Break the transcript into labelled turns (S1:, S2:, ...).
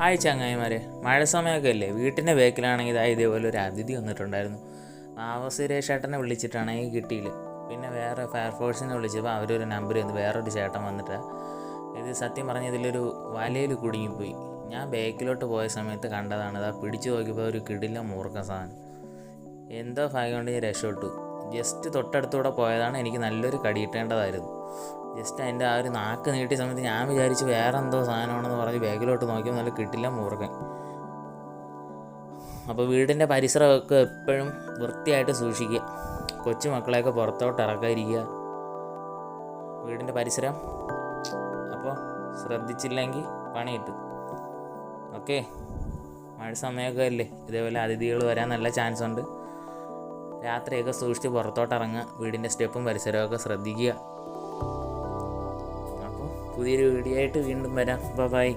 S1: Hi ചങ്ങായിമാരെ, മഴ സമയമൊക്കെ അല്ലേ. വീട്ടിൻ്റെ ബേക്കിലാണെങ്കിൽ ഇതേപോലെ ഒരു അതിഥി വന്നിട്ടുണ്ടായിരുന്നു. സുരേഷ് ചേട്ടനെ വിളിച്ചിട്ടാണെങ്കിൽ കിട്ടിയില്ല. പിന്നെ വേറെ ഫയർഫോഴ്സിനെ വിളിച്ചപ്പോൾ അവരൊരു നമ്പർ തന്നു, വേറൊരു ചേട്ടൻ വന്നിട്ട് ഇത് സത്യം പറഞ്ഞ ഇതിലൊരു വലയിൽ കുടുങ്ങിപ്പോയി. ഞാൻ ബേക്കിലോട്ട് പോയ സമയത്ത് കണ്ടതാണ്. അത് പിടിച്ചു നോക്കിയപ്പോൾ ഒരു കിടില മൂർഖ സാധനം. എന്തോ ഭാഗ്യം കൊണ്ട് ഞാൻ രക്ഷപ്പെട്ടു. ജസ്റ്റ് തൊട്ടടുത്തൂടെ പോയതാണ്, എനിക്ക് നല്ലൊരു കടിയിട്ടേണ്ടതായിരുന്നു. ജസ്റ്റ് അതിൻ്റെ ആ ഒരു നാക്ക് നീട്ടിയ സമയത്ത് ഞാൻ വിചാരിച്ചു വേറെ എന്തോ സാധനമാണെന്ന് പറഞ്ഞ് ബാഗിലോട്ട് നോക്കിയപ്പോൾ നല്ല കിട്ടില്ല മൂർഖൻ. അപ്പോൾ വീടിൻ്റെ പരിസരമൊക്കെ എപ്പോഴും വൃത്തിയായിട്ട് സൂക്ഷിക്കുക. കൊച്ചു മക്കളെയൊക്കെ പുറത്തോട്ട് ഇറക്കാതിരിക്കുക വീടിൻ്റെ പരിസരം. അപ്പോൾ ശ്രദ്ധിച്ചില്ലെങ്കിൽ പണി കിട്ടും. ഓക്കെ, മഴ സമയമൊക്കെ അല്ലേ, ഇതേപോലെ അതിഥികൾ വരാൻ നല്ല ചാൻസ് ഉണ്ട്. രാത്രിയൊക്കെ സൂക്ഷിച്ച് പുറത്തോട്ട് ഇറങ്ങുക. വീടിൻ്റെ സ്റ്റെപ്പും പരിസരമൊക്കെ ശ്രദ്ധിക്കുക. അപ്പോൾ പുതിയൊരു വീഡിയോ ആയിട്ട് വീണ്ടും വരാം. ബൈ.